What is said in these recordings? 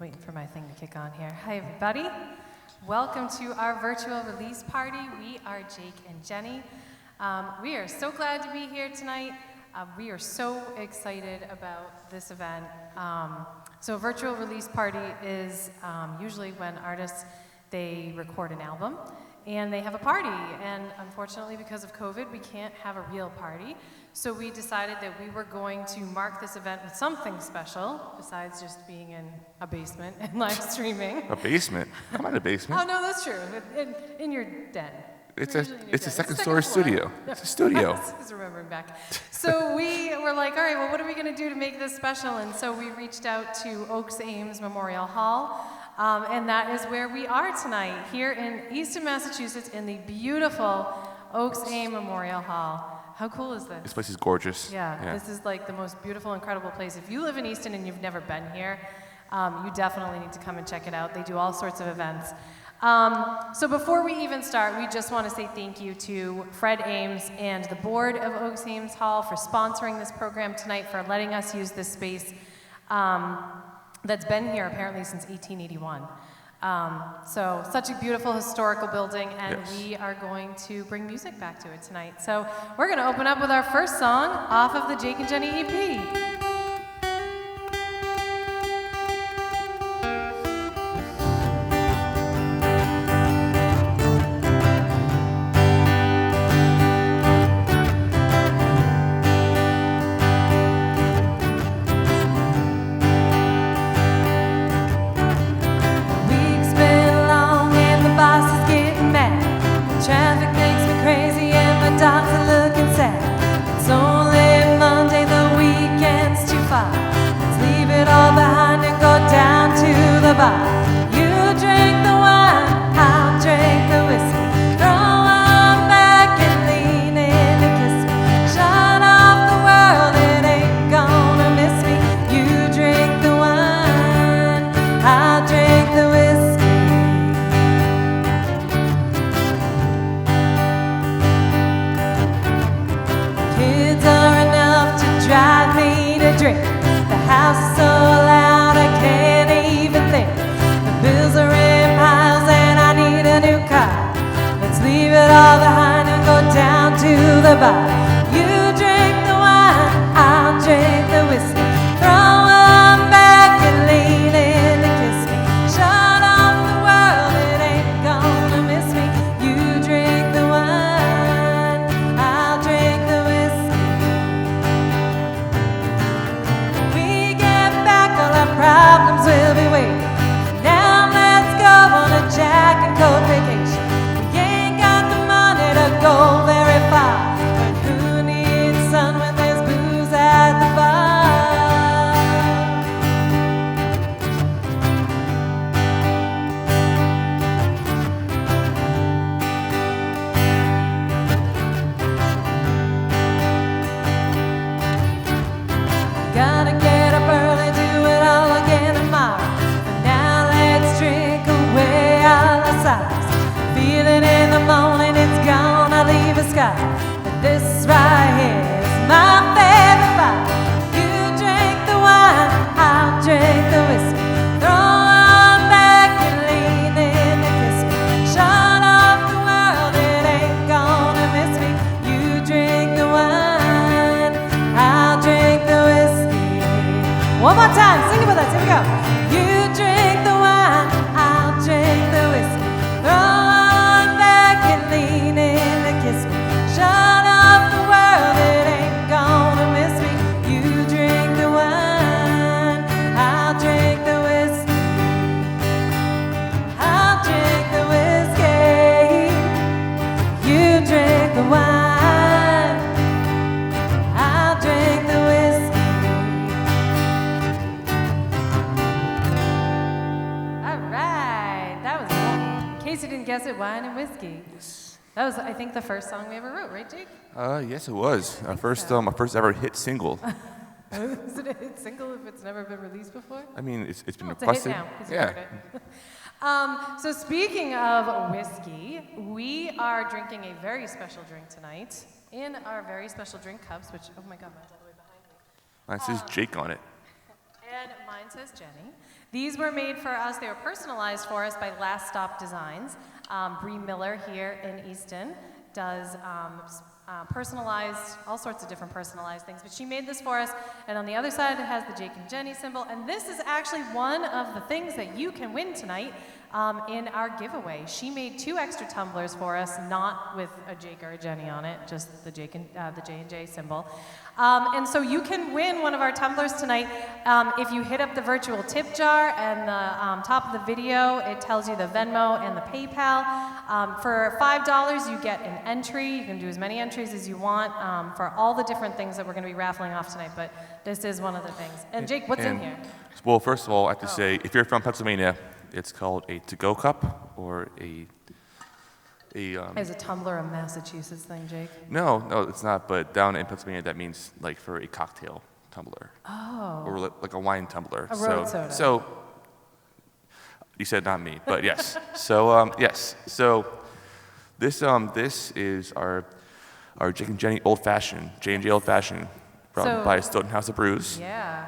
Waiting for my thing to kick on here. Hi, everybody. Welcome to our virtual release party. We are Jake and Jenny. We are so glad to be here tonight. We are so excited about this event. So a virtual release party is usually when artists, they record an album and they have a party. And unfortunately, because of COVID, we can't have a real party. So we decided that we were going to mark this event with something special, besides just being in a basement and live streaming. A basement? I'm not a basement. Oh, no, that's true. In your den. It's a second-story studio. It's a studio. I was remembering back. So we were like, all right, well, what are we going to do to make this special? And so we reached out to Oaks Ames Memorial Hall, and that is where we are tonight, here in Easton, Massachusetts, in the beautiful Oaks Ames Memorial Hall. How cool is this? This place is gorgeous. Yeah, this is like the most beautiful, incredible place. If you live in Easton and you've never been here, you definitely need to come and check it out. They do all sorts of events. So before we even start, we just want to say thank you to Fred Ames and the board of Oaks Ames Hall for sponsoring this program tonight, for letting us use this space that's been here apparently since 1881. So such a beautiful historical building, and we are going to bring music back to it tonight. So we're going to open up with our first song off of the Jake and Jenny EP. I think the first song we ever wrote, right, Jake? Yes, it was. Our first ever hit single. Is it a hit single if it's never been released before? I mean, it's been it's requested. A hit now, 'cause you heard it. So speaking of whiskey, we are drinking a very special drink tonight in our very special drink cups, which, oh my God, mine's all the way behind me. Mine says Jake on it. And mine says Jenny. These were made for us. They were personalized for us by Last Stop Designs. Bree Miller here in Easton does personalized, all sorts of different personalized things, but she made this for us, and on the other side it has the Jake and Jenny symbol, and this is actually one of the things that you can win tonight in our giveaway. She made 2 extra tumblers for us, not with a Jake or a Jenny on it, just the J and J symbol. And so you can win one of our tumblers tonight if you hit up the virtual tip jar, and the top of the video, it tells you the Venmo and the PayPal. For $5, you get an entry. You can do as many entries as you want for all the different things that we're going to be raffling off tonight, but this is one of the things. And Jake, what's in here? Well, first of all, I have to say, if you're from Pennsylvania, it's called a to-go cup or a Is a tumbler a Massachusetts thing, Jake? No, it's not. But down in Pennsylvania, that means like for a cocktail tumbler. Oh. Or like a wine tumbler. A road soda. So you said not me, but yes. So yes. So this is our Jake and Jenny Old Fashioned, J&J Old Fashioned, by Stoughton House of Brews. Yeah.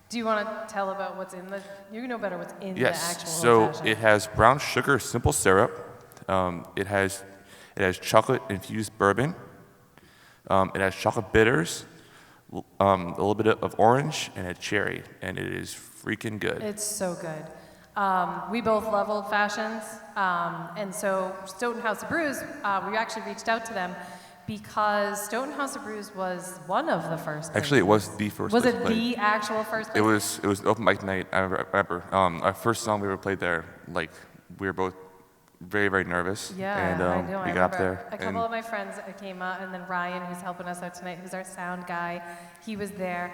Do you want to tell about what's in the? You know better what's in the Yes. actual So Old Fashioned. it has brown sugar simple syrup. It has chocolate infused bourbon. It has chocolate bitters, a little bit of orange, and a cherry, and it is freaking good. It's so good. We both love Old Fashions, and so Stoughton House of Brews, we actually reached out to them because Stoughton House of Brews was one of the first. Actually, it was the first. Was place it played. the actual first place? It was open mic night. I remember. Our first song we ever played there, like we were both very, very nervous. Yeah, and I know. we I got up remember. there. A couple of my friends came out, and then Ryan, who's helping us out tonight, who's our sound guy, he was there.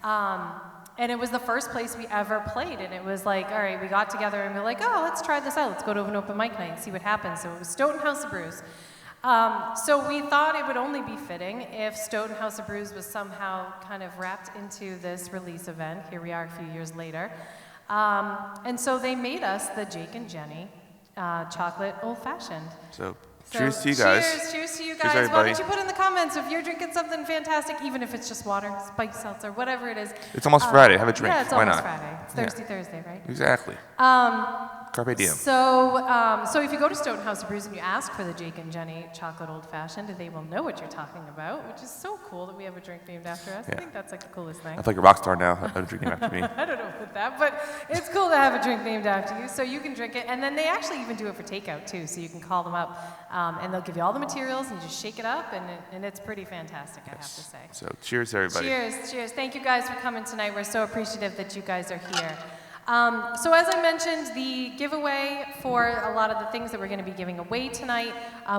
And it was the first place we ever played, and it was like, all right, we got together and we were like, oh, let's try this out. Let's go to an open mic night and see what happens. So it was Stoughton House of Brews. So we thought it would only be fitting if Stoughton House of Brews was somehow kind of wrapped into this release event. Here we are a few years later. And so they made us the Jake and Jenny chocolate old fashioned. So cheers to you guys. Cheers to you Cheers, guys. Why everybody. don't you put in the comments if you're drinking something fantastic, even if it's just water, spiked seltzer, whatever it is. It's almost Friday. Have a drink. Yeah, it's Why almost not? Friday. It's Thirsty Thursday, right? Exactly. Carpe diem. So if you go to Stoughton House of Brews and you ask for the Jake and Jenny chocolate old fashioned, they will know what you're talking about, which is so cool that we have a drink named after us. Yeah. I think that's like the coolest thing. I feel like a rock star now. I'm drinking after me. I don't know about that, but it's cool to have a drink named after you, so you can drink it. And then they actually even do it for takeout too, so you can call them up, and they'll give you all the materials, and you just shake it up, and it's pretty fantastic, I have to say. So cheers, everybody. Cheers. Thank you guys for coming tonight. We're so appreciative that you guys are here. So as I mentioned, the giveaway for a lot of the things that we're going to be giving away tonight,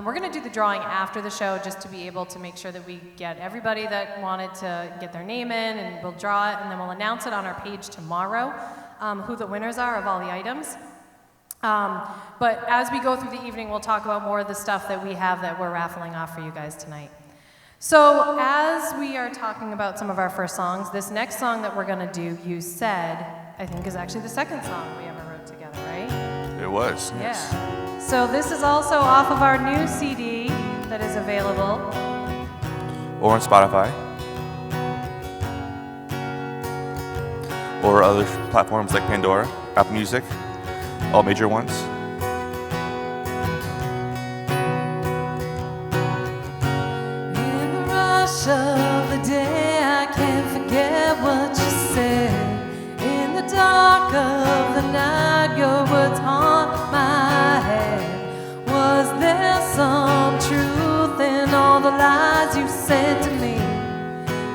we're going to do the drawing after the show just to be able to make sure that we get everybody that wanted to get their name in, and we'll draw it, and then we'll announce it on our page tomorrow, who the winners are of all the items. But as we go through the evening, we'll talk about more of the stuff that we have that we're raffling off for you guys tonight. So as we are talking about some of our first songs, this next song that we're going to do, You Said, I think is actually the second song we ever wrote together, right? It was. Yes. Yeah. So this is also off of our new CD that is available. Or on Spotify. Or other platforms like Pandora, Apple Music, all major ones. In the rush of the day, I can't forget what you said. In the dark of the night, your words haunt my head. Was there some truth in all the lies you said to me?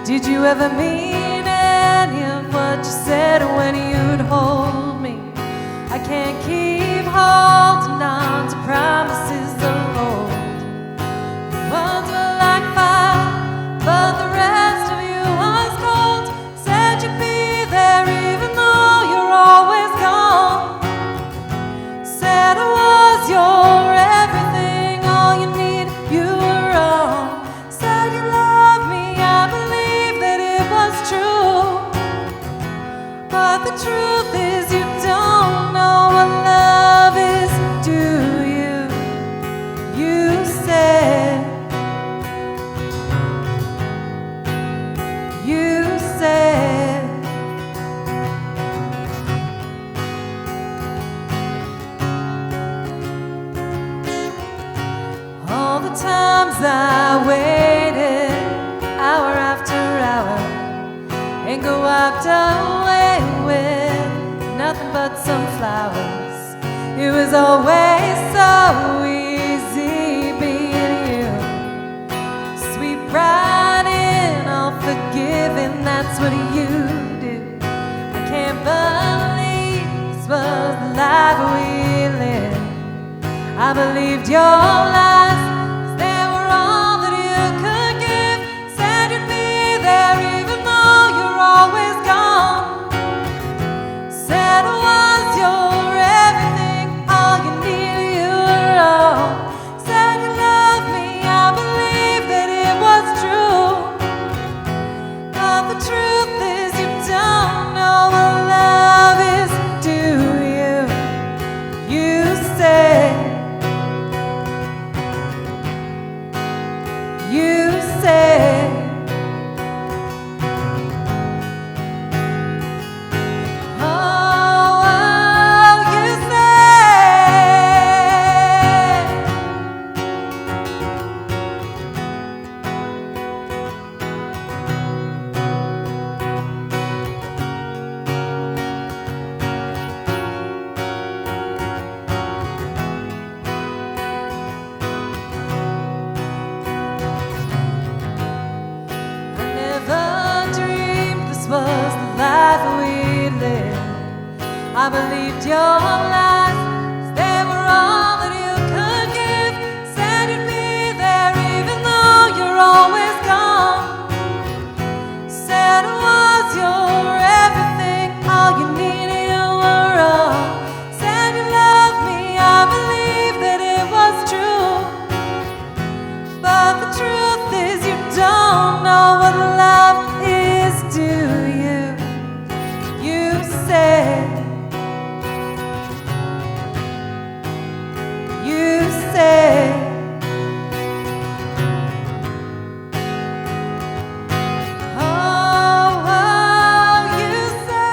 Did you ever mean any of what you said when you'd hold me? I can't keep holding on to promises of old. Words were like fire, but the rest of you was cold. Said you'd be there even though you're always gone. Said I was your everything, all you need, you were wrong. Said you loved me, I believe that it was true. But the truth is you don't know what love is, do you? walked away with nothing but some flowers. It was always so easy being you. Sweet right in, all forgiving, that's what you do. I can't believe this was the life we lived. I believed your lies, 'cause they were all that you could give. Said you'd be there even though you're always gone. Said I was your everything, all you needed, you were all. Said you loved me, I believed that it was true. But the truth is you don't know what love is, do you? You say, you say, oh, you say. I never dreamed this was the life we lived. I believed your lies, 'cause they were all that you could give. Said you'd be there even though you're always gone. Said I was your everything, all you needed, you were all. Said you loved me, I believed that it was true. But the truth is you don't know what love is, do you? You say, you say, oh, you say.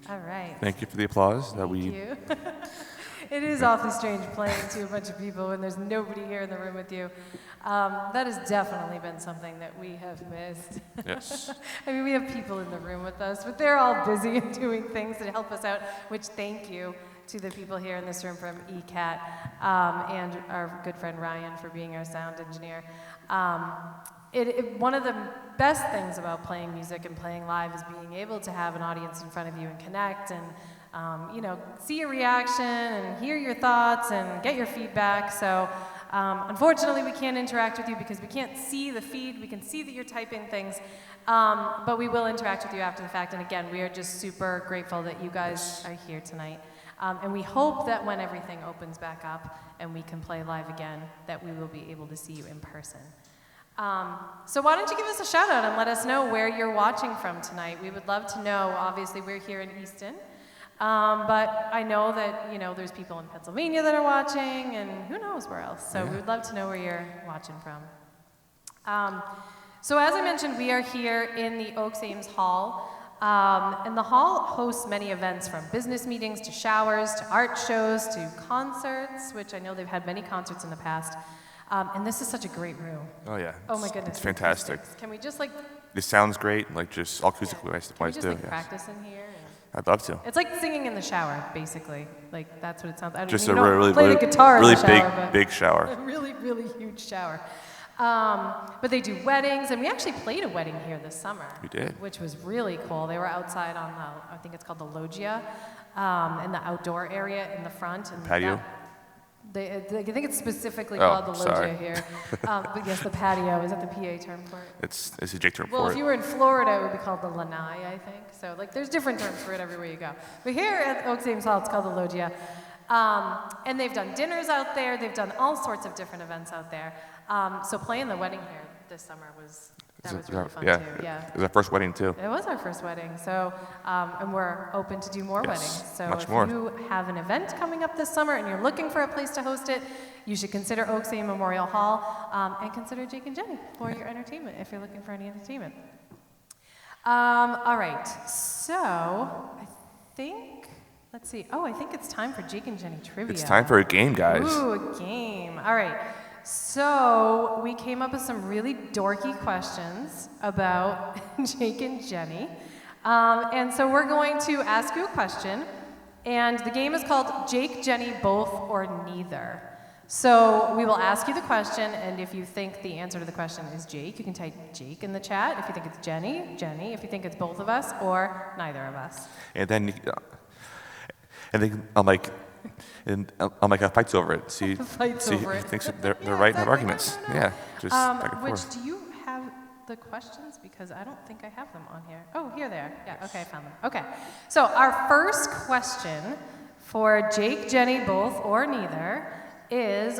All right. Thank you for the applause. Thank you. It is awfully strange playing to a bunch of people when there's nobody here in the room with you. That has definitely been something that we have missed. Yes. I mean, we have people in the room with us, but they're all busy and doing things that help us out, which thank you to the people here in this room from ECAT and our good friend Ryan for being our sound engineer. One of the best things about playing music and playing live is being able to have an audience in front of you and connect and see your reaction and hear your thoughts and get your feedback. So unfortunately, we can't interact with you because we can't see the feed. We can see that you're typing things, but we will interact with you after the fact. And again, we are just super grateful that you guys are here tonight. And we hope that when everything opens back up and we can play live again, that we will be able to see you in person. So why don't you give us a shout out and let us know where you're watching from tonight. We would love to know. Obviously, we're here in Easton. But I know that, there's people in Pennsylvania that are watching, and who knows where else. So we would love to know where you're watching from. So as I mentioned, we are here in the Oaks Ames Hall. And the hall hosts many events from business meetings to showers to art shows to concerts, which I know they've had many concerts in the past. And this is such a great room. Oh, yeah. Oh, my goodness. It's fantastic. Can we just It sounds great, just all acoustically wise Can we too. just practice in here? I'd love to. It's like singing in the shower, basically. That's what it sounds like. Just you a don't really, play really, the guitar really in the shower, big shower. A really, really huge shower. But they do weddings, and we actually played a wedding here this summer. We did. Which was really cool. They were outside on I think it's called the loggia, in the outdoor area in the front. And Patio? I think it's specifically called the loggia sorry. here. But yes, the patio. Is that the PA term for it? It's a Jake term Well, for if it. you were in Florida, it would be called the lanai, I think. So, there's different terms for it everywhere you go. But here at Oaks Ames Hall, it's called the loggia. And they've done dinners out there. They've done all sorts of different events out there. So playing the wedding here this summer was really fun too. Yeah. It was our first wedding too. It was our first wedding. So, and we're open to do more weddings. So much if more. you have an event coming up this summer and you're looking for a place to host it, you should consider Oaks Ames Memorial Hall and consider Jake and Jenny for your entertainment if you're looking for any entertainment. All right. So I think, I think it's time for Jake and Jenny trivia. It's time for a game, guys. Ooh, a game. All right. So we came up with some really dorky questions about Jake and Jenny. And so we're going to ask you a question, and the game is called Jake, Jenny, Both, or Neither. So we will ask you the question, and if you think the answer to the question is Jake, you can type Jake in the chat. If you think it's Jenny, Jenny. If you think it's both of us, or neither of us. And then I'm like, I fights over it. See, Fights see over who it. thinks they're Yeah, right in exactly. their arguments. No. Yeah, just back and Which, forth. do you have the questions? Because I don't think I have them on here. Oh, here they are. Yeah, okay, I found them. Okay, so our first question for Jake, Jenny, both, or neither is,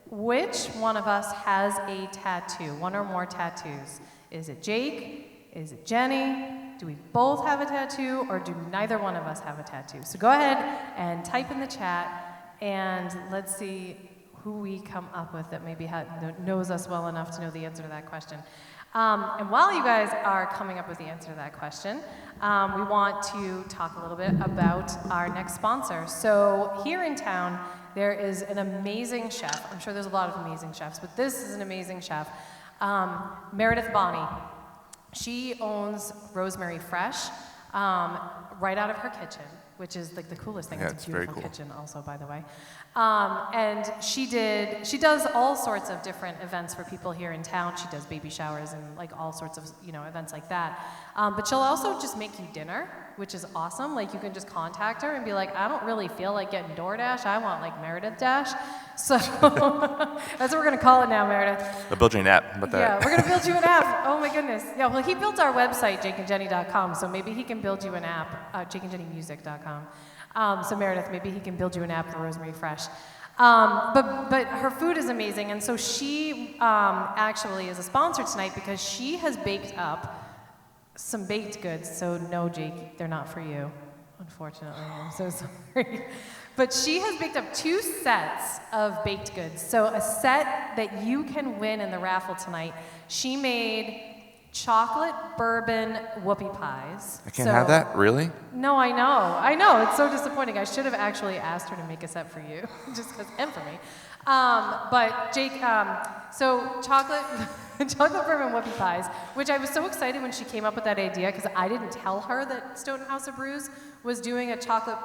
which one of us has a tattoo? One or more tattoos? Is it Jake? Is it Jenny? Do we both have a tattoo, or do neither one of us have a tattoo? So go ahead and type in the chat, and let's see who we come up with that maybe knows us well enough to know the answer to that question. And while you guys are coming up with the answer to that question, we want to talk a little bit about our next sponsor. So here in town, there is an amazing chef. I'm sure there's a lot of amazing chefs, but this is an amazing chef, Meredith Bonney. She owns Rosemary Fresh right out of her kitchen, which is like the coolest thing. Yeah, It's a very beautiful cool. kitchen also, by the way. And she does all sorts of different events for people here in town. She does baby showers and like all sorts of, events like that. But she'll also just make you dinner, which is awesome. Like you can just contact her and be like, I don't really feel like getting DoorDash. I want like Meredith Dash. So that's what we're gonna call it now, Meredith. They'll build you an app. How about that? Yeah, we're gonna build you an app. Oh my goodness. Yeah, well, he built our website, jakeandjenny.com, so maybe he can build you an app, jakeandjennymusic.com. So Meredith, maybe he can build you an app for Rosemary Fresh. But her food is amazing, and so she actually is a sponsor tonight because she has baked up some baked goods. So no, Jake, they're not for you, unfortunately. I'm so sorry. But she has baked up 2 sets of baked goods. So a set that you can win in the raffle tonight. She made chocolate bourbon whoopie pies. I can't have that? Really? No, I know. It's so disappointing. I should have actually asked her to make a set for you, just because, and for me. But Jake, so chocolate bourbon whoopie pies, which I was so excited when she came up with that idea, because I didn't tell her that Stoughton House of Brews was doing a chocolate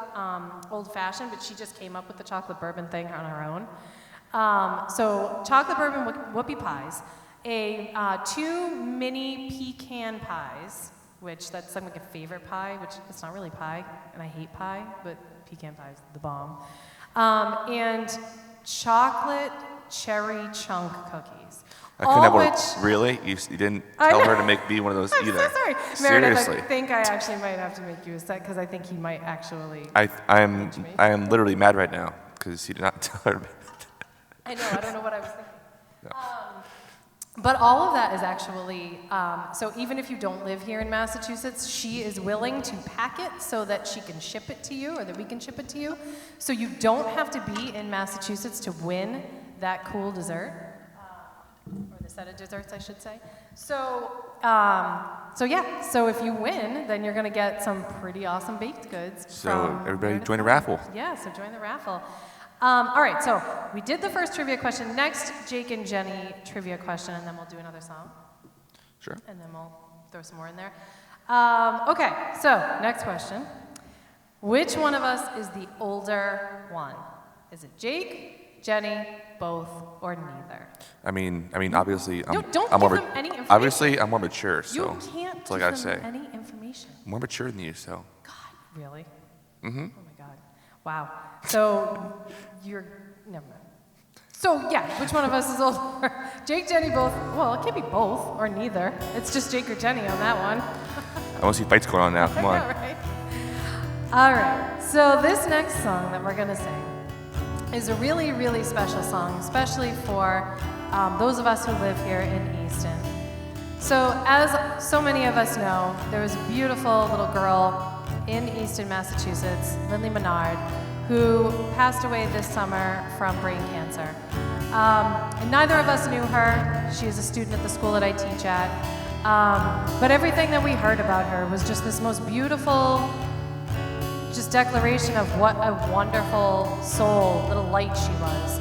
old fashioned, but she just came up with the chocolate bourbon thing on her own. So chocolate bourbon whoopie pies, 2 mini pecan pies, which that's like a favorite pie, which it's not really pie, and I hate pie, but pecan pie is the bomb. And chocolate cherry chunk cookies. I couldn't have one. Which, Really? You didn't I tell know. her to make me one of those I'm either. so sorry. Meredith, Seriously. I think I actually might have to make you a set, because I think he might actually... I am literally mad right now because he did not tell her to make I know, I don't know what I was thinking. No. But all of that is actually, so even if you don't live here in Massachusetts, she is willing to pack it so that she can ship it to you, or that we can ship it to you. So you don't have to be in Massachusetts to win that cool dessert, or the set of desserts, I should say. So if you win, then you're gonna get some pretty awesome baked goods. So from everybody Meredith join the Bonney. raffle. Yeah, so join the raffle. All right, so we did the first trivia question. Next, Jake and Jenny trivia question, and then we'll do another song. Sure. And then we'll throw some more in there. Okay, so next question. Which one of us is the older one? Is it Jake, Jenny, both, or neither? I mean, obviously, I'm Don't I'm give more, them any information. obviously, I'm more mature, so You can't that's all I give gotta them say. any information. I'm more mature than you, so. God, really? Mm-hmm. Oh my God. Wow. So you're, never mind. So yeah, which one of us is older? Jake, Jenny, both. Well, it can't be both or neither. It's just Jake or Jenny on that one. I want to see fights going on now. Come I on. know, right? All right. So this next song that we're gonna sing is a really, really special song, especially for those of us who live here in Easton. So as so many of us know, there was a beautiful little girl in Easton, Massachusetts, Lindley Menard, who passed away this summer from brain cancer. And neither of us knew her. She is a student at the school that I teach at. But everything that we heard about her was just this most beautiful just declaration of what a wonderful soul, little light she was.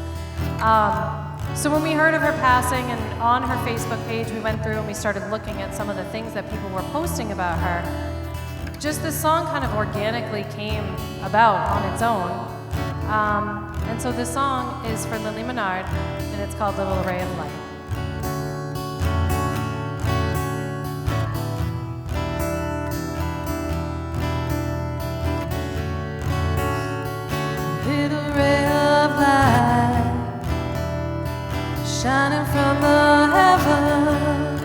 So when we heard of her passing and on her Facebook page, we went through and we started looking at some of the things that people were posting about her. Just this song kind of organically came about on its own. And so this song is for Lily Menard, and it's called Little Ray of Light. Little ray of light, shining from the heavens,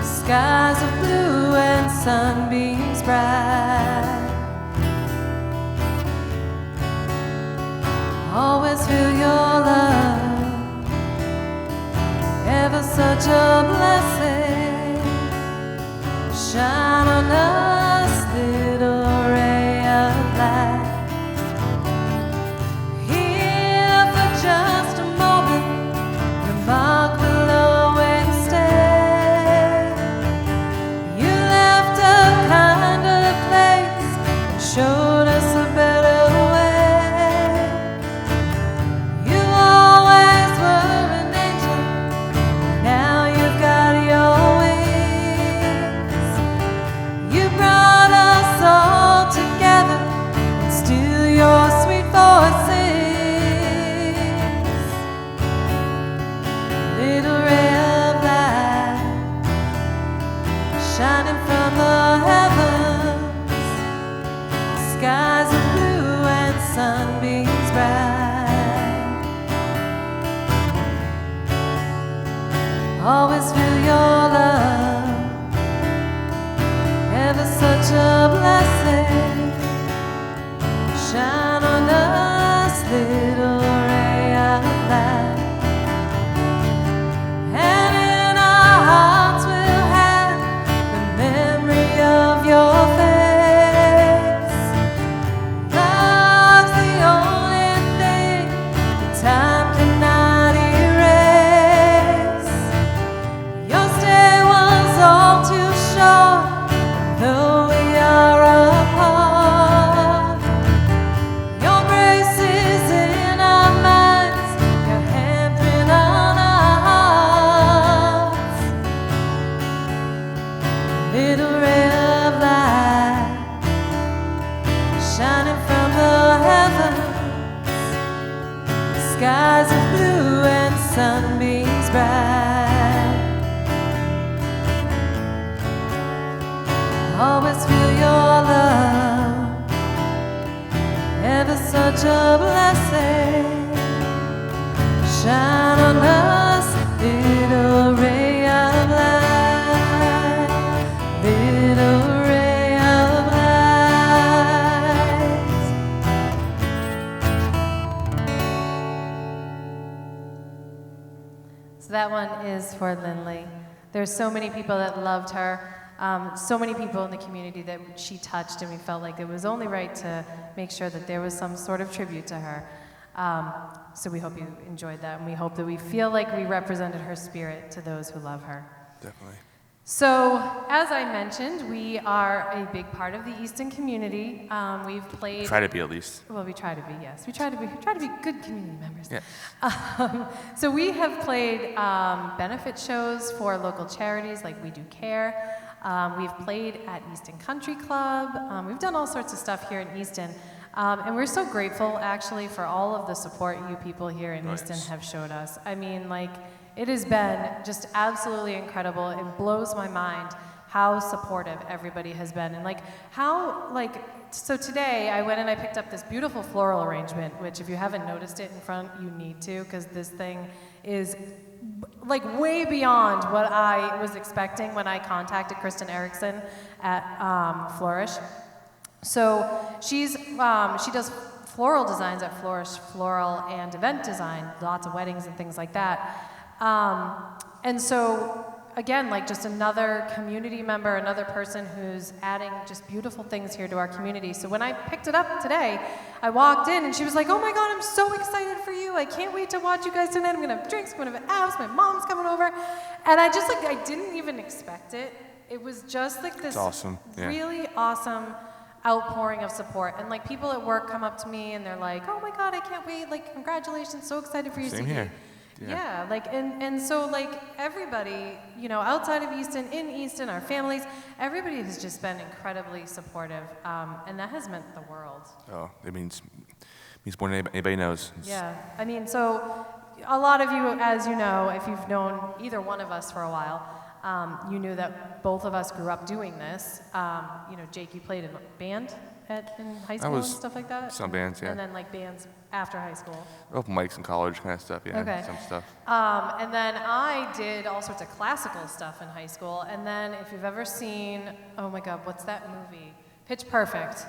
skies of blue and sunbeams bright. Always feel your love, ever such a blessing. Shine on us, little ray of light. Just a moment, your mark will always stay. You left a kinder place and showed us a better way. You always were an angel, now you've got your wings. You brought us all together and still your sweet voice sings. Shining from the heavens, skies of blue and sunbeams bright. Always feel your love, ever such a blessing. Shine on us, little ray of light. And in our hearts we'll have of your face. Love's the only thing that time cannot erase. Your stay was all too short, though we are apart. Your grace is in our minds, your handprint on our hearts. Little ray of light, shining from the heavens, skies of blue and sunbeams bright. Always feel your love, ever such a blessing. Shine on us, little ray of light. Little ray of light. So that one is for Lindley. There's so many people that loved her, so many people in the community that she touched, and we felt like it was only right to make sure that there was some sort of tribute to her. So we hope you enjoyed that, and we hope that we feel like we represented her spirit to those who love her. Definitely. So, as I mentioned, we are a big part of the Easton community. We've played. Try to be at least. Well, we try to be, yes. We try to be good community members. Yeah. So we have played benefit shows for local charities like We Do Care. We've played at Easton Country Club. We've done all sorts of stuff here in Easton. And we're so grateful, actually, for all of the support you people here in Easton have showed us. I mean, like, it has been just absolutely incredible. It blows my mind how supportive everybody has been. And like how, like, so today I went and I picked up this beautiful floral arrangement, which if you haven't noticed it in front, you need to, because this thing is like way beyond what I was expecting when I contacted Kristen Erickson at Flourish. So she does floral designs at Flourish, floral and event design, lots of weddings and things like that. And so, again, like just another community member, another person who's adding just beautiful things here to our community. So when I picked it up today, I walked in and she was like, "Oh my God, I'm so excited for you. I can't wait to watch you guys tonight. I'm gonna have drinks, I'm gonna have apps, my mom's coming over." And I just I didn't even expect it. It was just like this awesome. really awesome outpouring of support. And like people at work come up to me and they're like, "Oh my God, I can't wait. Like, congratulations, so excited for you." Same here. Yeah, like, and so, like, everybody, you know, outside of Easton, in Easton, our families, everybody has just been incredibly supportive, and that has meant the world. Oh, it means more than anybody knows. Yeah, I mean, so a lot of you, as you know, if you've known either one of us for a while, you knew that both of us grew up doing this. You know, Jake, you played in a band in high school and stuff like that? Some bands, yeah. And then, like, bands after high school? Open mics in college, kind of stuff, yeah. Okay. Some stuff. And then I did all sorts of classical stuff in high school. And then if you've ever seen, oh my God, what's that movie? Pitch Perfect.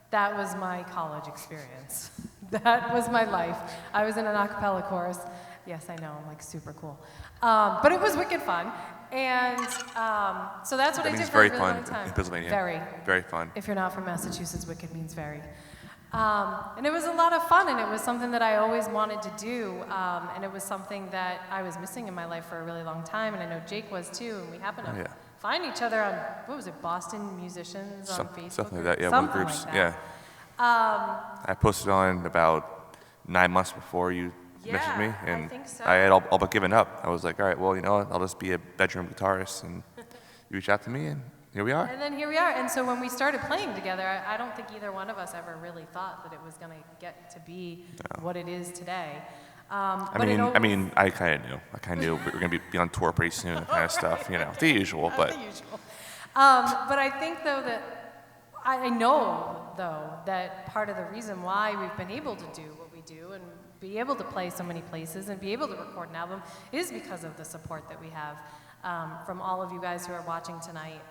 That was my college experience. That was my life. I was in an a cappella chorus. Yes, I know, I'm like super cool. But it was wicked fun. And so that's what I did for a really long time. In Pennsylvania. Very fun. If you're not from Massachusetts, wicked means very. And it was a lot of fun, and it was something that I always wanted to do, and it was something that I was missing in my life for a really long time, and I know Jake was too, and we happened to find each other on, what was it, Boston Musicians on Facebook? Something like that, yeah, something one groups, like that. yeah. I posted on about 9 months before you messaged me, and I think so. I had all but given up. I was like, all right, well, you know what, I'll just be a bedroom guitarist, and you reached out to me, and here we are. And then here we are. And so when we started playing together, I don't think either one of us ever really thought that it was going to get to be what it is today. I mean, I kind of knew. I kind of knew we were going to be on tour pretty soon, kind of stuff, you know, the usual. But the usual. But I think, though, that I know, though, that part of the reason why we've been able to do what we do and be able to play so many places and be able to record an album is because of the support that we have. From all of you guys who are watching tonight,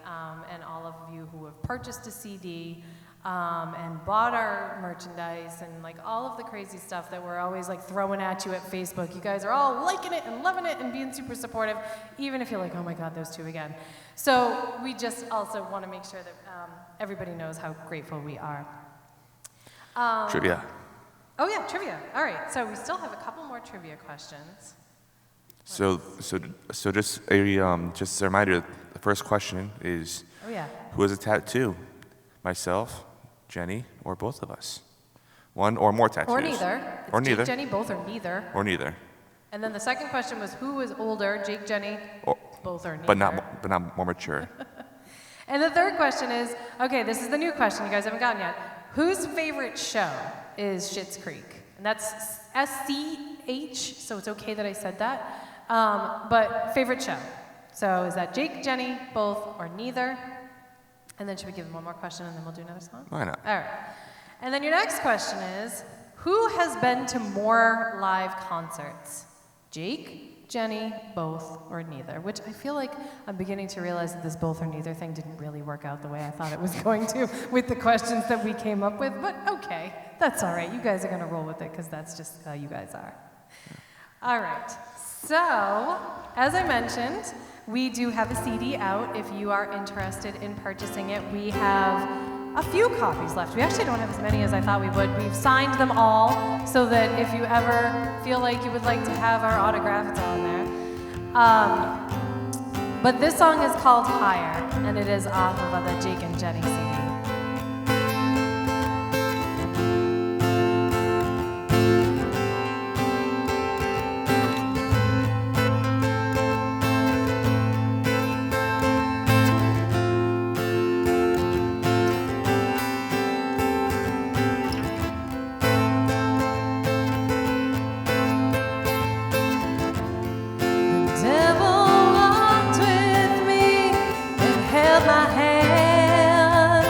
and all of you who have purchased a CD, and bought our merchandise, and like all of the crazy stuff that we're always like throwing at you at Facebook. You guys are all liking it and loving it and being super supportive, even if you're like, oh my God, those two again. So we just also want to make sure that everybody knows how grateful we are. Trivia. Oh yeah, trivia. All right, so we still have a couple more trivia questions. So just a reminder, the first question is, who has a tattoo? Myself, Jenny, or both of us? One or more tattoos? Or neither. Or Jake, neither. Jenny, both or neither. Or neither. And then the second question was, who was older, Jake, Jenny, both or neither? But not more mature. And the third question is, okay, this is the new question you guys haven't gotten yet. Whose favorite show is Schitt's Creek? And that's SCH, so it's okay that I said that. But favorite show. So is that Jake, Jenny, both, or neither? And then should we give them one more question and then we'll do another song? Why not? All right. And then your next question is, who has been to more live concerts? Jake, Jenny, both, or neither? Which I feel like I'm beginning to realize that this both or neither thing didn't really work out the way I thought it was going to with the questions that we came up with. But okay, that's all right. You guys are going to roll with it because that's just how you guys are. All right. So, as I mentioned, we do have a CD out. If you are interested in purchasing it, we have a few copies left. We actually don't have as many as I thought we would. We've signed them all so that if you ever feel like you would like to have our autograph, it's on there. But this song is called Higher, and it is off of the Jake and Jenny CD. My hand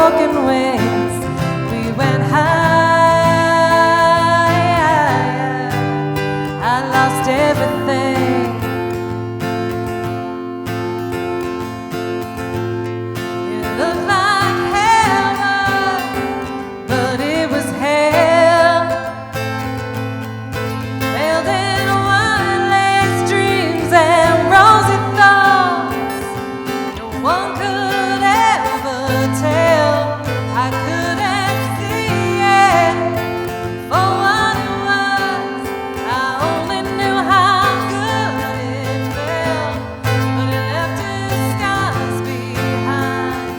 broken wings, we went high. I lost everything. It looked like heaven, but it was hell. Failed in wildest dreams and rosy thoughts. No one could ever tell. I couldn't see it for what it was. I only knew how good it felt, but it left its scars behind.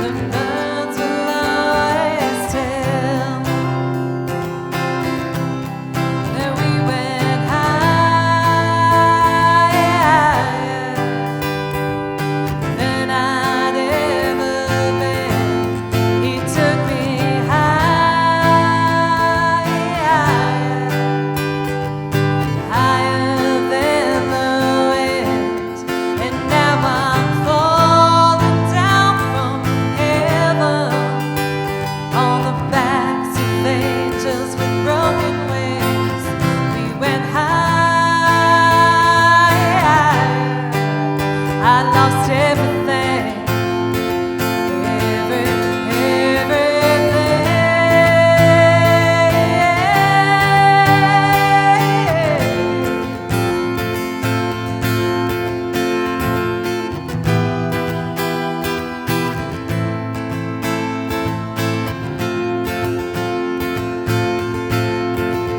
The birds will always tell that we went higher than I'd ever been. He took me higher than the wind, and now I'm falling down from heaven on the backs of angels with broken wings. We went higher. I lost everything,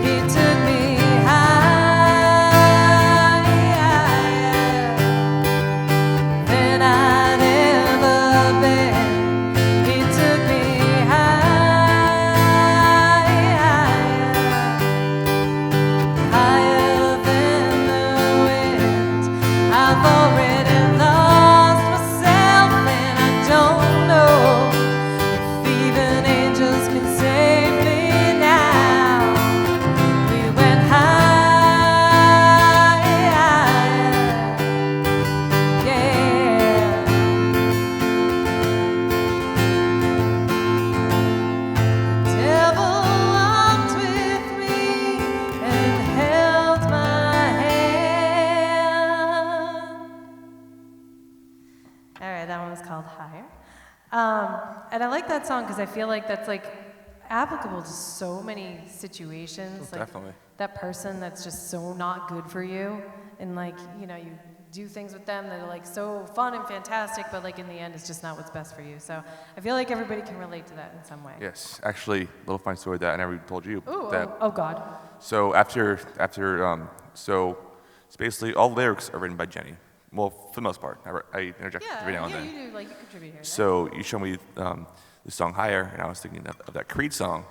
He took me higher than I'd ever been. He took me higher than the wind. I've already lost myself, and I don't know if even angels can save me now. We went higher, yeah. The devil walked with me and held my hand. All right, that one was called Higher. And I like that song because I feel like that's like applicable to so many situations. Like Definitely. that person that's just so not good for you, and like, you know, you do things with them that are like so fun and fantastic, but like in the end, it's just not what's best for you. So I feel like everybody can relate to that in some way. Yes, actually, little fun story that I never told you. Ooh, that, oh God. So so it's basically all lyrics are written by Jenny. Well, for the most part. I interject every now and then. You do, like you contribute here. So you showed me the song Higher, and I was thinking of that Creed song,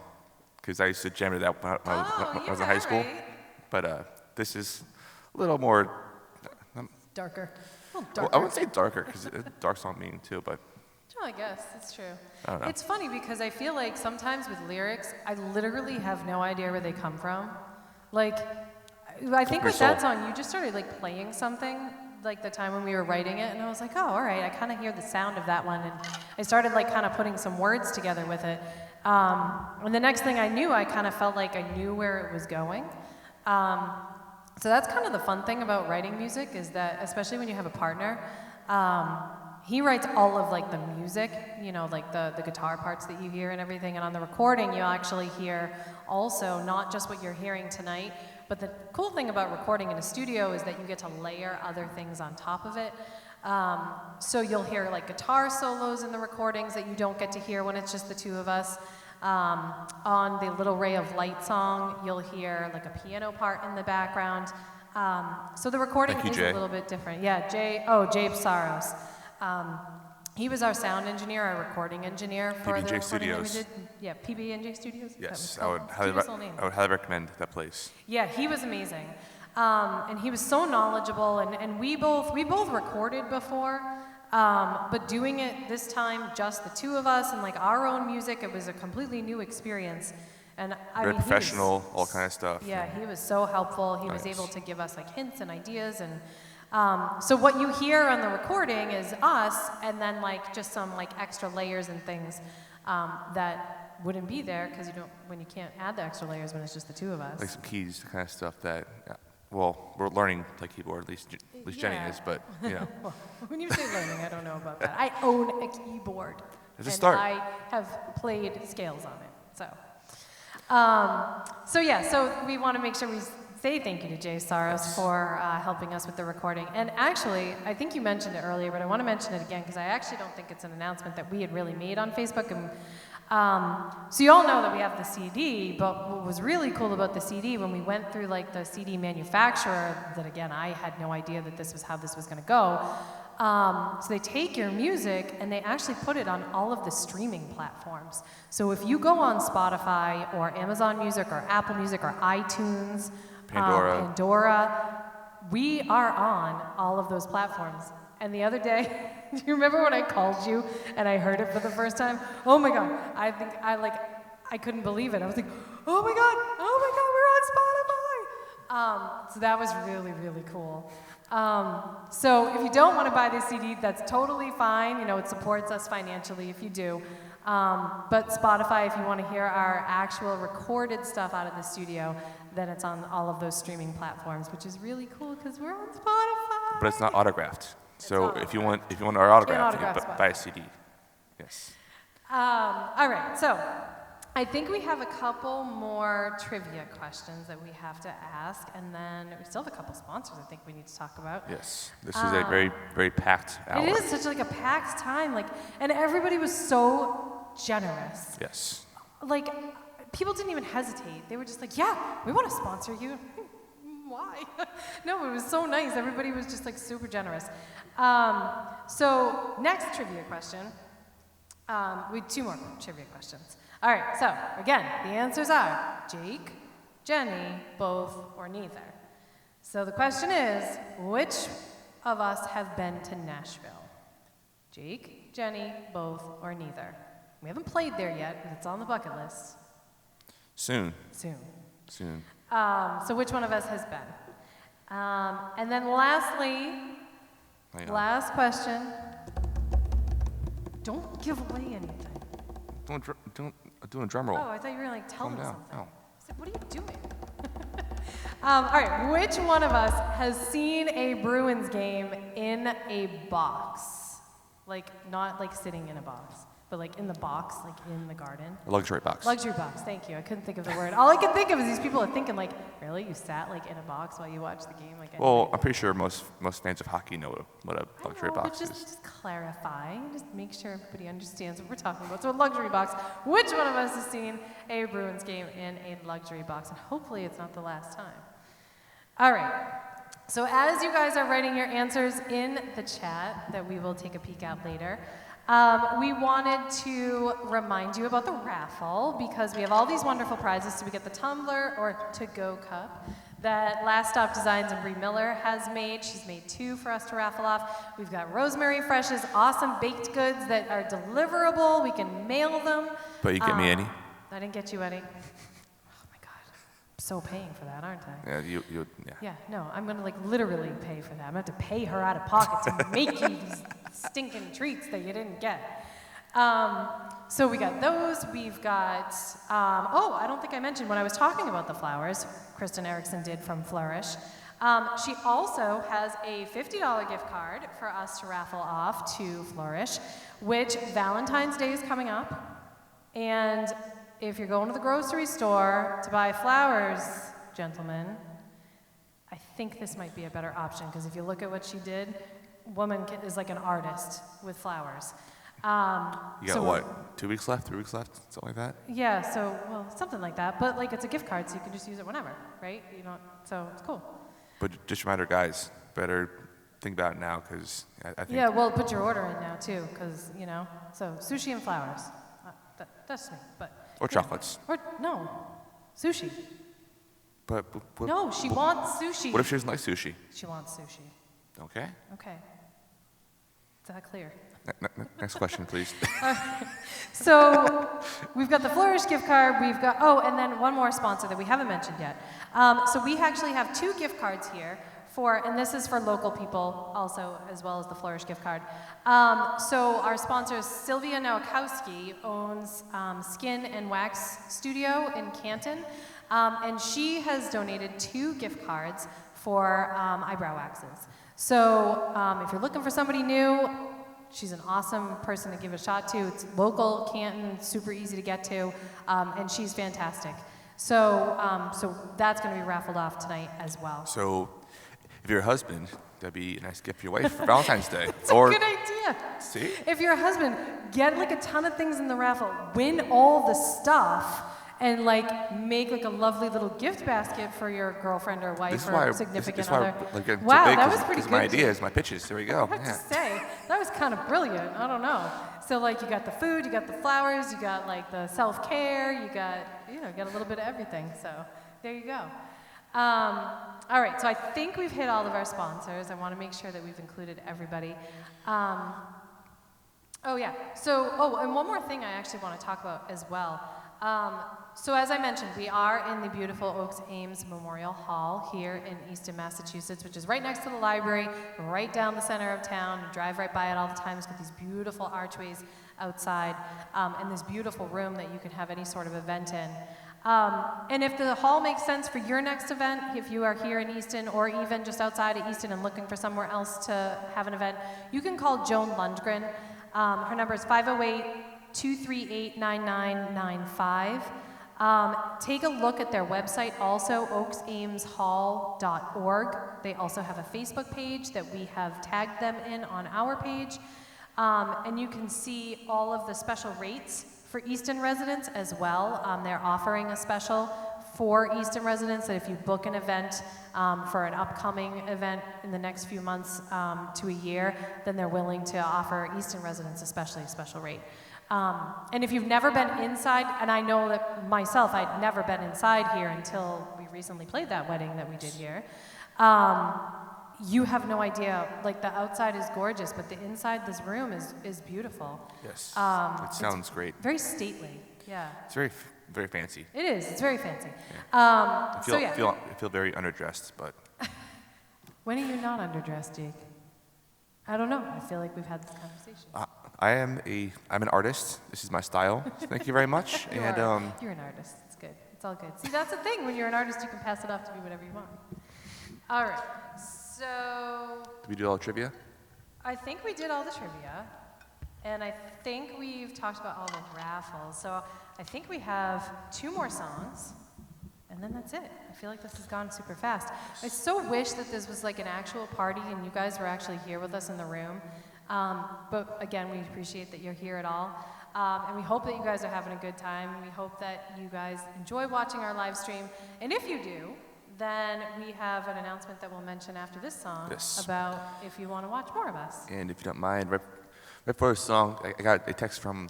because I used to jam to that when I was in high school. Right. But this is a little more, Darker. A little well, darker. I wouldn't say darker, because it's a dark song meaning too, but Oh, I guess it's true. I don't know. It's funny because I feel like sometimes with lyrics, I literally have no idea where they come from. Like, I think with that song, you just started like playing something like the time when we were writing it, and I was like, oh, all right, I kind of hear the sound of that one, and I started like kind of putting some words together with it. And the next thing I knew, I kind of felt like I knew where it was going. So that's kind of the fun thing about writing music, is that, especially when you have a partner, he writes all of like the music, you know, like the guitar parts that you hear and everything, and on the recording you'll actually hear also not just what you're hearing tonight, but the cool thing about recording in a studio is that you get to layer other things on top of it. So you'll hear like guitar solos in the recordings that you don't get to hear when it's just the two of us. On the Little Ray of Light song, you'll hear like a piano part in the background. So the recording is a little bit different. Yeah, Jabe Saros. He was our sound engineer, our recording engineer for the recording Studios. that we did. Yeah, PB&J Studios. Yes, I would highly recommend that place. Yeah, he was amazing, and he was so knowledgeable. And we both recorded before, but doing it this time, just the two of us and like our own music, it was a completely new experience. And Very professional, all kind of stuff. Yeah, he was so helpful. He was able to give us like hints and ideas, and so what you hear on the recording is us, and then like just some like extra layers and things. that wouldn't be there because when you can't add the extra layers when it's just the two of us. Like some keys, the kind of stuff that, well, we're learning to play keyboard, at least Jenny is, but, Well, when you say learning, I don't know about that. I own a keyboard. It's a start. I have played scales on it, so. So we want to make sure we say thank you to Jay Saros for helping us with the recording. And actually, I think you mentioned it earlier, but I want to mention it again because I actually don't think it's an announcement that we had really made on Facebook. And so you all know that we have the CD, but what was really cool about the CD when we went through like the CD manufacturer, that again, I had no idea that this was how this was going to go. So they take your music and they actually put it on all of the streaming platforms. So if you go on Spotify or Amazon Music or Apple Music or iTunes, Pandora, we are on all of those platforms. And the other day, do you remember when I called you and I heard it for the first time? Oh my God, I couldn't believe it. I was like, oh my God, we're on Spotify. So that was really, really cool. So if you don't want to buy this CD, that's totally fine. It supports us financially if you do. But Spotify, if you want to hear our actual recorded stuff out of the studio, then it's on all of those streaming platforms, which is really cool because we're on Spotify. But it's not autographed. So if you want our autograph, you can buy a CD. Yes. All right. So I think we have a couple more trivia questions that we have to ask, and then we still have a couple sponsors I think we need to talk about. Yes. This is a very, very packed hour. It is such like a packed time, and everybody was so generous. Yes. People didn't even hesitate. They were just like, yeah, we want to sponsor you. Why? No, it was so nice. Everybody was just super generous. So next trivia question. We have two more trivia questions. All right, so again, the answers are Jake, Jenny, both, or neither. So the question is, which of us have been to Nashville? Jake, Jenny, both, or neither? We haven't played there yet, but it's on the bucket list. Soon. So which one of us has been? And then lastly, last question. Don't give away anything. Don't do a drum roll. Oh, I thought you were going to tell them something. No. I said, what are you doing? All right, which one of us has seen a Bruins game in a box? Not sitting in a box, but in the box, in the garden. A luxury box. Luxury box, thank you. I couldn't think of the word. All I could think of is these people are thinking really? You sat in a box while you watched the game? Well, I'm pretty sure most fans of hockey know what a luxury box is. Just clarify, just make sure everybody understands what we're talking about. So a luxury box, which one of us has seen a Bruins game in a luxury box? And hopefully it's not the last time. All right. So as you guys are writing your answers in the chat that we will take a peek at later, we wanted to remind you about the raffle because we have all these wonderful prizes. So we get the tumbler or to-go cup that Last Stop Designs and Bree Miller has made. She's made 2 for us to raffle off. We've got Rosemary Fresh's awesome baked goods that are deliverable. We can mail them. But you get me any? I didn't get you any. Oh my God. I'm so paying for that, aren't I? Yeah, yeah. Yeah, no, I'm going to literally pay for that. I'm going to have to pay her out of pocket to make you these stinking treats that you didn't get. So we got those. We've got, I don't think I mentioned when I was talking about the flowers, Kristen Erickson did from Flourish. She also has a $50 gift card for us to raffle off to Flourish, which Valentine's Day is coming up. And if you're going to the grocery store to buy flowers, gentlemen, I think this might be a better option because if you look at what she did, woman is like an artist with flowers. You got what? 2 weeks left? 3 weeks left? Something like that? Yeah. Something like that. But it's a gift card, so you can just use it whenever, right? So it's cool. But just reminder, guys, better think about it now because I think. Yeah. Well, put your order in now too, because So sushi and flowers. That's me. But. Or chocolates. Or no, sushi. But no, she wants sushi. What if she doesn't like sushi? She wants sushi. Okay. Okay. Is that clear? Next question, please. So we've got the Flourish gift card. We've got, and then one more sponsor that we haven't mentioned yet. So we actually have 2 gift cards here and this is for local people also, as well as the Flourish gift card. So our sponsor, Sylvia Nowakowski, owns Skin and Wax Studio in Canton, and she has donated 2 gift cards for eyebrow waxes. So if you're looking for somebody new, she's an awesome person to give a shot to. It's local, Canton, super easy to get to, and she's fantastic. So that's going to be raffled off tonight as well. So if you're a husband, that'd be a nice gift for your wife for Valentine's Day. It's a good idea. See? If you're a husband, get like a ton of things in the raffle, win all the stuff, and like make like a lovely little gift basket for your girlfriend or wife or significant other. Wow, that was pretty good. My ideas, my pitches. There we go. I have to say, that was kind of brilliant. I don't know. So like you got the food, you got the flowers, you got like the self-care, you got a little bit of everything. So there you go. All right, so I think we've hit all of our sponsors. I want to make sure that we've included everybody. And one more thing I actually want to talk about as well. So as I mentioned, we are in the beautiful Oaks Ames Memorial Hall here in Easton, Massachusetts, which is right next to the library, right down the center of town. You drive right by it all the time. It's got these beautiful archways outside, and this beautiful room that you can have any sort of event in. And if the hall makes sense for your next event, if you are here in Easton or even just outside of Easton and looking for somewhere else to have an event, you can call Joan Lundgren. Her number is 508-238-9995. Take a look at their website also, oaksameshall.org. They also have a Facebook page that we have tagged them in on our page. And you can see all of the special rates for Easton residents as well. They're offering a special for Easton residents that if you book an event for an upcoming event in the next few months to a year, then they're willing to offer Easton residents especially a special rate. And if you've never been inside, and I know that myself, I'd never been inside here until we recently played that wedding that we did here, you have no idea. Like, the outside is gorgeous, but the inside this room is beautiful. Yes, it sounds great. Very stately, yeah. It's very, very fancy. It is, it's very fancy. Yeah. I feel very underdressed, but... When are you not underdressed, Jake? I don't know. I feel like we've had this conversation. I'm an artist. This is my style. Thank you very much. You're an artist. It's good. It's all good. See, that's the thing. When you're an artist, you can pass it off to be whatever you want. All right. So. Did we do all the trivia? I think we did all the trivia, and I think we've talked about all the raffles. So I think we have 2 more songs, and then that's it. I feel like this has gone super fast. I so wish that this was like an actual party and you guys were actually here with us in the room. But again, we appreciate that you're here at all. And we hope that you guys are having a good time. We hope that you guys enjoy watching our live stream. And if you do, then we have an announcement that we'll mention after this song about if you want to watch more of us. And if you don't mind, right before the song, I got a text from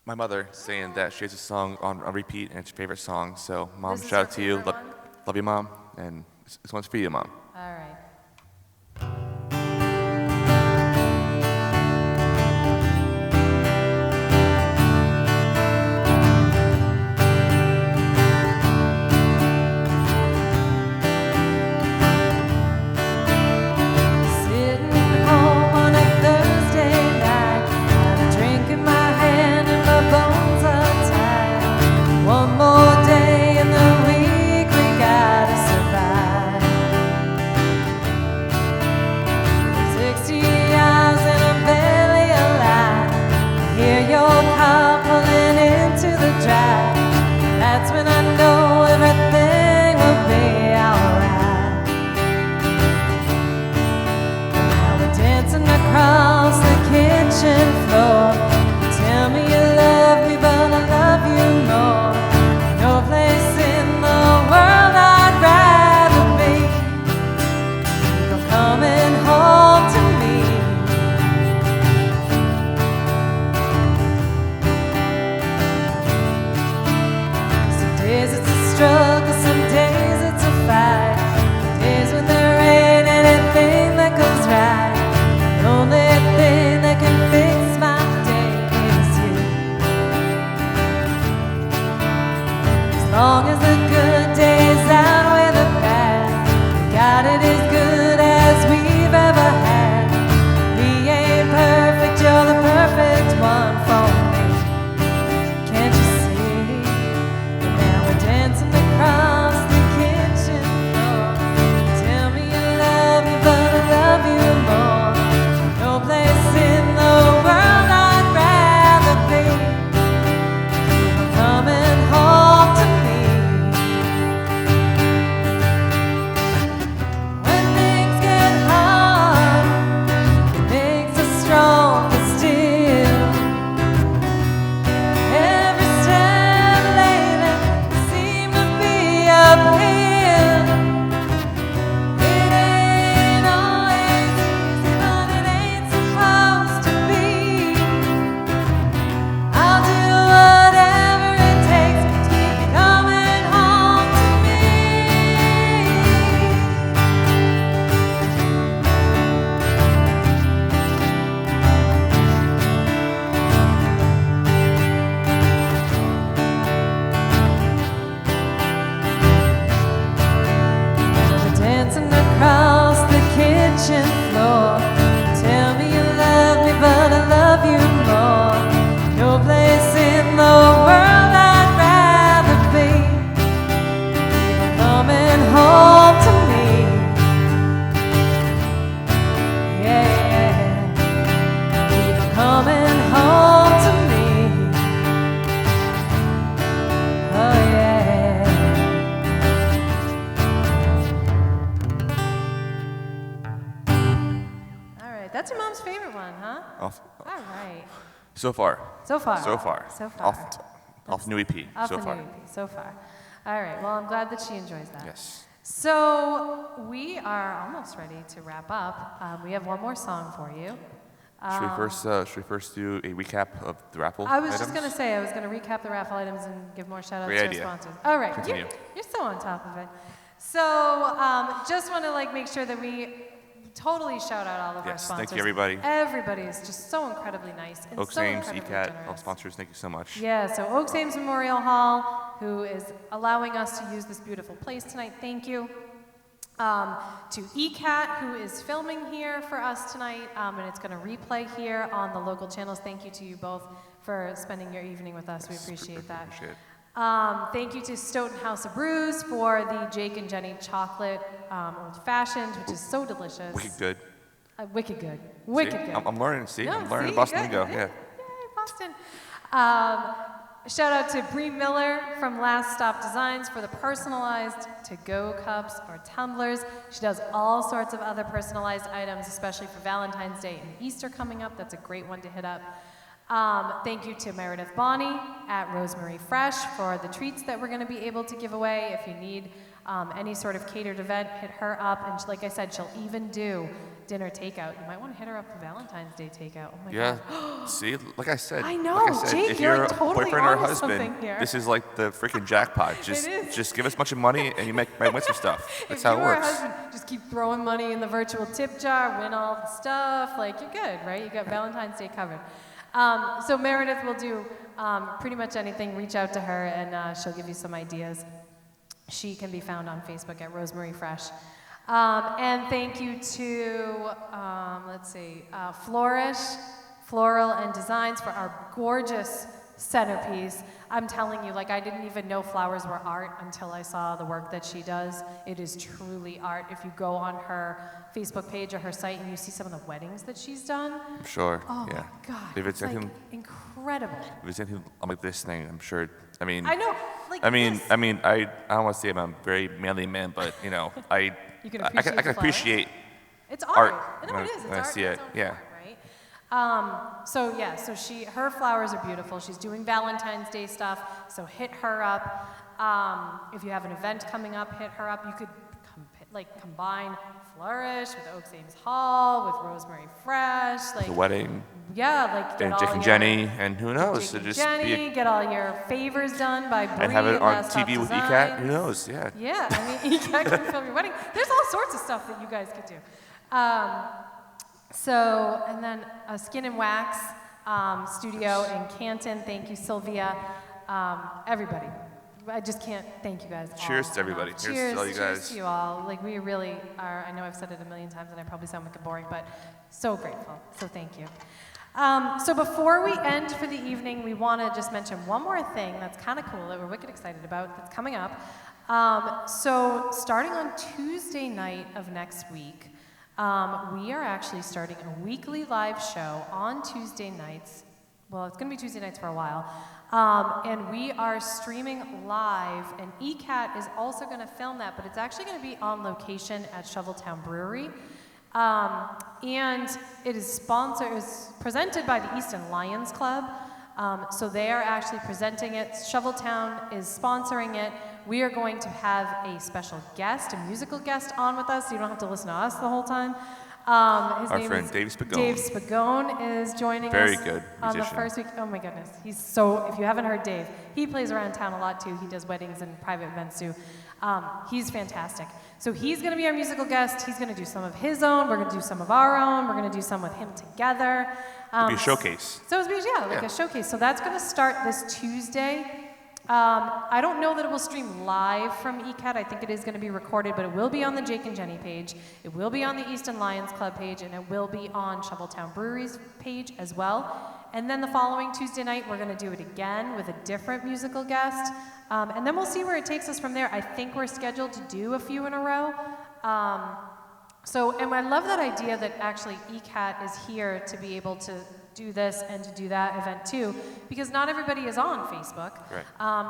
my mother saying that she has a song on repeat and it's her favorite song. So, Mom, shout out to you. Love you, Mom. And this one's for you, Mom. All right. Long as the good days outweigh the bad, God, it is good. So far. So far. So far. So far. Off new EP. Off so the far. new EP, so far. All right, well, I'm glad that she enjoys that. Yes. So we are almost ready to wrap up. We have one more song for you. Should we first do a recap of the raffle I was items? just going to say, I was going to recap the raffle items and give more shout outs Great to idea. our sponsors. All right, Continue. you're so on top of it. So just want to make sure that we totally shout out all of our Yes, sponsors. thank you, everybody. Everybody is just so incredibly nice and Oaks so Ames, incredibly ECAT, generous. all sponsors, thank you so much. Yeah, so Oaks Ames Memorial Hall, who is allowing us to use this beautiful place tonight, thank you. To ECAT, who is filming here for us tonight, and it's going to replay here on the local channels. Thank you to you both for spending your evening with us. We appreciate that. Appreciate it. Thank you to Stoughton House of Brews for the Jake and Jenny chocolate old fashioned, which is so delicious. Wicked good. Wicked good. Wicked See? good. I'm learning, see? No, I'm learning see, Boston good. lingo, yeah. Yay, Boston. Shout out to Bree Miller from Last Stop Designs for the personalized to-go cups or tumblers. She does all sorts of other personalized items, especially for Valentine's Day and Easter coming up. That's a great one to hit up. Thank you to Meredith Bonney at Rosemary Fresh for the treats that we're going to be able to give away. If you need any sort of catered event, hit her up. And like I said, she'll even do dinner takeout. You might want to hit her up for Valentine's Day takeout. Oh my Yeah, God. see, like I said, I know, like I said, Jake, if you're you're like totally a boyfriend or a onto husband, something here. this is like the freaking jackpot. Just give us a bunch of money and you might win some stuff. That's If how you it or a works. husband, just keep throwing money in the virtual tip jar, win all the stuff, like you're good, right? You got Valentine's Day covered. So Meredith will do pretty much anything. Reach out to her and she'll give you some ideas. She can be found on Facebook at Rosemary Fresh. And thank you to, Flourish, Floral and Designs for our gorgeous centerpiece. I'm telling you, I didn't even know flowers were art until I saw the work that she does. It is truly art. If you go on her Facebook page or her site and you see some of the weddings that she's done, I'm sure, oh yeah. my God, If it's anything, incredible. if it's anything like this thing, I'm sure, I know, I don't want to say I'm a very manly man, but, You can I appreciate can the flowers? appreciate It's art. art No, it is. It's when I art see in it, its own yeah. form, right? So her flowers are beautiful. She's doing Valentine's Day stuff, so hit her up. If you have an event coming up, hit her up. You could combine Flourish with Oaks Ames Hall, with Rosemary Fresh, the wedding, get and all Jake and your- Jenny, and who knows, Jake to and just be Jenny, get all your favors done by Bree and have it on Last Stop TV with Designs. ECAT, who knows, yeah. Yeah, ECAT can film your wedding. There's all sorts of stuff that you guys could do. And then a Skin and Wax studio in Canton. Thank you, Sylvia. Everybody. I just can't thank you guys all Cheers to everybody. enough. Cheers to all you Cheers guys. to you all. We really are, I know I've said it a million times and I probably sound boring, but so grateful. So thank you. So before we end for the evening, we want to just mention one more thing that's kind of cool that we're wicked excited about that's coming up. So starting on Tuesday night of next week, we are actually starting a weekly live show on Tuesday nights. Well, it's going to be Tuesday nights for a while. And we are streaming live, and ECAT is also going to film that, but it's actually going to be on location at Shoveltown Brewery. And it is presented by the Easton Lions Club. So they are actually presenting it. Shoveltown is sponsoring it. We are going to have a special guest, a musical guest on with us, so you don't have to listen to us the whole time. Our friend Dave Spagone. Dave Spagone is joining Very us good on the musician. first week. Oh my goodness. If you haven't heard Dave, he plays around town a lot too. He does weddings and private events too. He's fantastic. So he's going to be our musical guest. He's going to do some of his own. We're going to do some of our own. We're going to do some with him together. It'll be a showcase. So it's a showcase. So that's going to start this Tuesday. I don't know that it will stream live from ECAT. I think it is going to be recorded, but it will be on the Jake and Jenny page. It will be on the Easton Lions Club page, and it will be on Shoveltown Brewery's page as well. And then the following Tuesday night, we're going to do it again with a different musical guest. And then we'll see where it takes us from there. I think we're scheduled to do a few in a row. And I love that idea that actually ECAT is here to be able to do this and to do that event too, because not everybody is on Facebook. Right.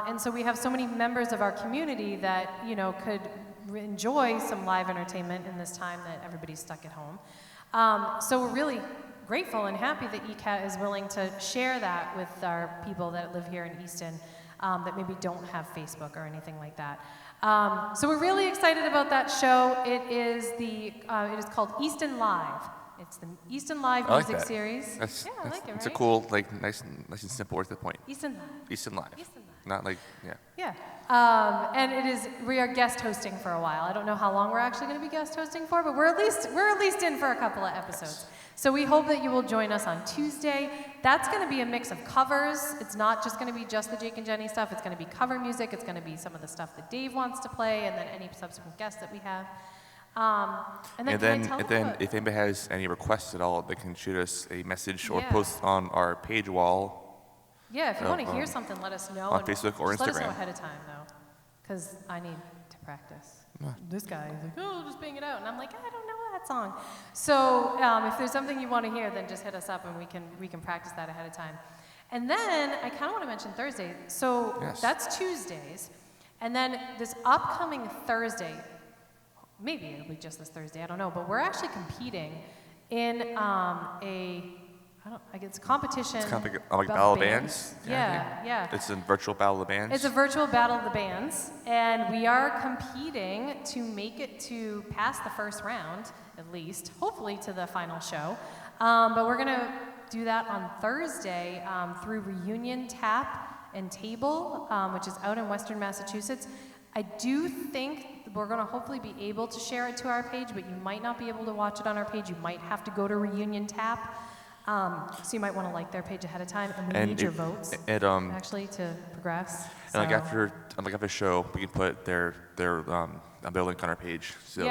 And so we have so many members of our community that, could enjoy some live entertainment in this time that everybody's stuck at home. So we're really grateful and happy that ECAT is willing to share that with our people that live here in Easton that maybe don't have Facebook or anything like that. So we're really excited about that show. It is called Easton Live. It's the Easton Live music series. That's, I like it, right? It's a cool, like, nice and simple to the point. Easton Live. Easton Live. Easton Live. Not like, yeah. Yeah. And we are guest hosting for a while. I don't know how long we're actually going to be guest hosting for, but we're at least in for a couple of episodes. So we hope that you will join us on Tuesday. That's going to be a mix of covers. It's not just going to be just the Jake and Jenny stuff. It's going to be cover music. It's going to be some of the stuff that Dave wants to play, and then any subsequent guests that we have. And then if anybody has any requests at all, they can shoot us a message or post on our page wall. Yeah, if you want to hear something, let us know. On Facebook or Instagram. Let us know ahead of time, though, because I need to practice. This guy is like, oh, just bang it out. And I'm like, I don't know that song. So if there's something you want to hear, then just hit us up and we can practice that ahead of time. And then I kind of want to mention Thursday. So that's Tuesdays. And then this upcoming Thursday, maybe it'll be just this Thursday, I don't know, but we're actually competing in it's a competition. It's kind of like Battle of Bands. Yeah. It's a virtual Battle of Bands. It's a virtual Battle of the Bands, and we are competing to make it to pass the first round, at least, hopefully to the final show. But we're gonna do that on Thursday through Reunion Tap and Table, which is out in Western Massachusetts. I do think we're going to hopefully be able to share it to our page, but you might not be able to watch it on our page. You might have to go to Reunion Tap. So you might want to like their page ahead of time, and we need your votes actually to progress. And like after the show, we can put their link on our page. So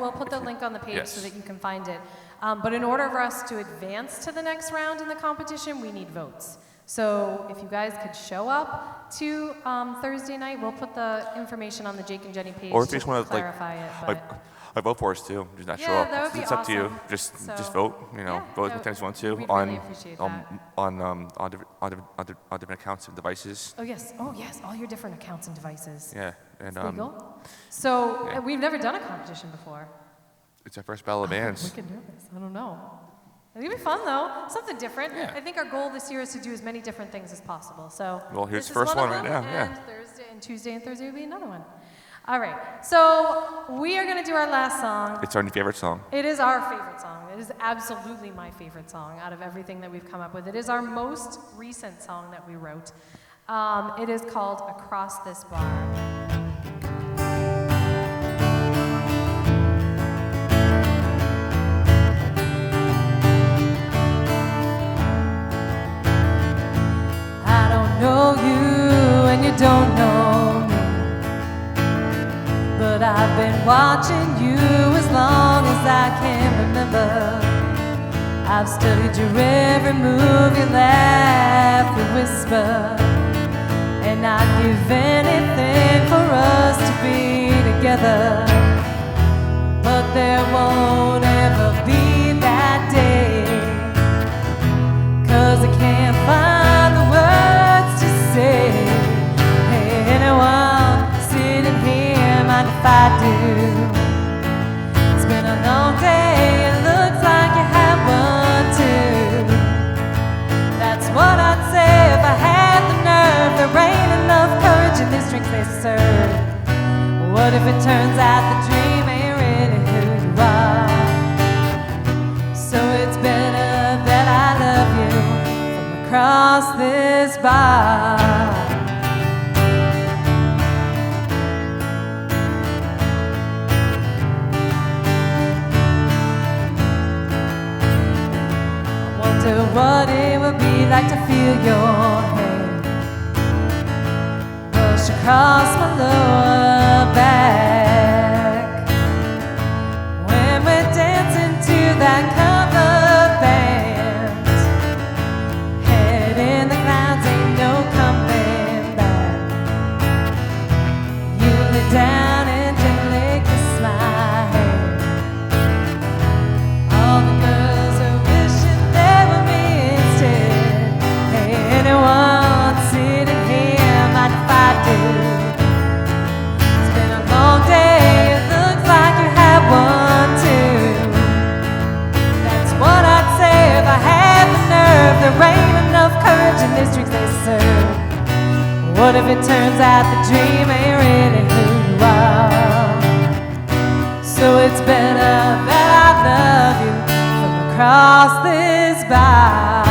we'll put the link on the page so that you can find it. But in order for us to advance to the next round in the competition, we need votes. So if you guys could show up to Thursday night, we'll put the information on the Jake and Jenny page to clarify it. But vote for us too. Just not show up. That would be it's up to you. awesome. Just vote. Vote as times you want to on different accounts and devices. Oh yes, all your different accounts and devices. Yeah, and it's legal. So we've never done a competition before. It's our first Battle of Bands. We can do this. I don't know. It's gonna be fun though. Something different. Yeah. I think our goal this year is to do as many different things as possible. So here's the first one right now. And Thursday and Tuesday and Thursday will be another one. All right. So we are gonna do our last song. It's our new favorite song. It is our favorite song. It is absolutely my favorite song out of everything that we've come up with. It is our most recent song that we wrote. It is called Across This Bar. Know you and you don't know me, but I've been watching you as long as I can remember. I've studied your every move, your laugh, your whisper, and I'd give anything for us to be together. But there won't ever be that day, 'cause I can't find the words to say. Hey, anyone sitting here, mind if I do? It's been a long day, it looks like you have one too. That's what I'd say if I had the nerve. There ain't enough courage in these drinks they serve. What if it turns out the dream ain't really who you are? So it's better that I love you from across this bar. I wonder what it would be like to feel your hand brush across my lower back when we're dancing to that cover band. Head in the clouds, ain't no coming back. You lay down and gently kiss my hand. All the girls are wishing they were me instead. Hey, anyone sitting here, mind if I do? What if it turns out the dream ain't really who you are? So it's better that I love you from across this bar.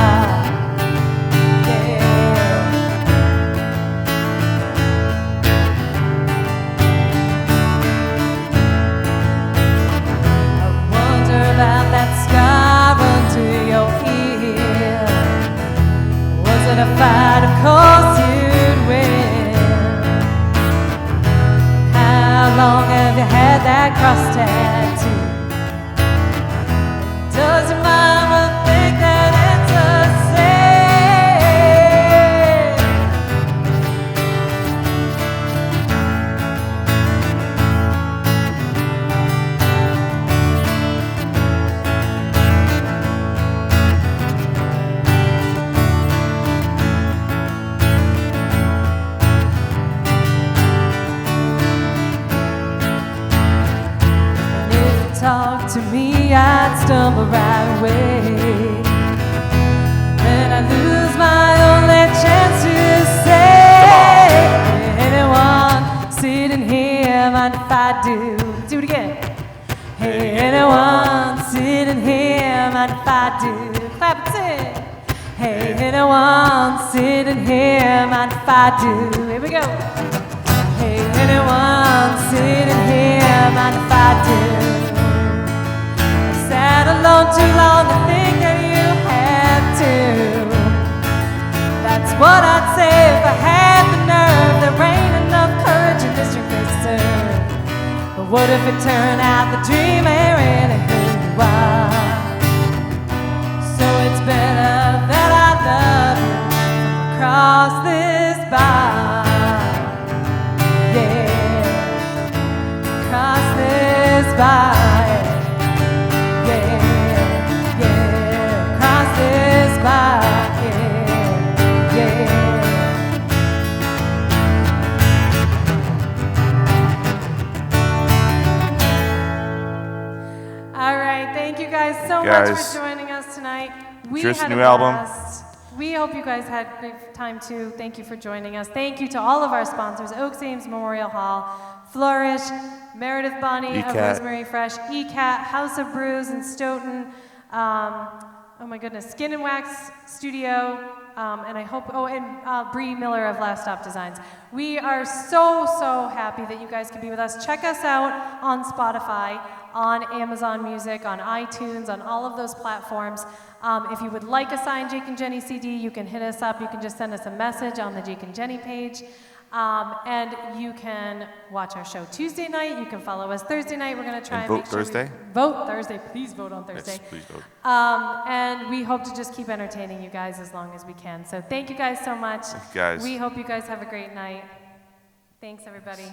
About that scar unto your ear. Was it a fight? Of course you'd win. How long have you had that cross tattoo? Does your mama think that it's a sin? Talk to me, I'd stumble right away. Then I lose my only chance to say, anyone sitting here, mind if I do? Do it again. Hey, anyone sitting here, mind if I do? Clap and sing. Hey, anyone sitting here, mind if I do? Here we go. Hey, anyone sitting here, mind if I do? Sat alone too long to think that you had to. That's what I'd say if I had the nerve. There ain't enough courage in this drink they serve. But what if it turned out the dream ain't really who you are? So it's better that I love you from across this bar. Yeah, across this bar. So much for joining us tonight. We had a blast. We hope you guys had a good time too. Thank you for joining us. Thank you to all of our sponsors: Oaks Ames Memorial Hall, Flourish, Meredith Bonney of Rosemary Fresh, ECAT, House of Brews in Stoughton, oh my goodness, Skin and Wax Studio, and I hope, and Bree Miller of Last Stop Designs. We are so happy that you guys can be with us. Check us out on Spotify, on Amazon Music, on iTunes, on all of those platforms. If you would like a signed Jake and Jenny CD, you can hit us up. You can just send us a message on the Jake and Jenny page. And you can watch our show Tuesday night. You can follow us Thursday night. We're going to try and vote make sure Thursday. Vote Thursday. Please vote on Thursday. Yes, please vote. And we hope to just keep entertaining you guys as long as we can. So thank you guys so much. Thank you guys. We hope you guys have a great night. Thanks, everybody.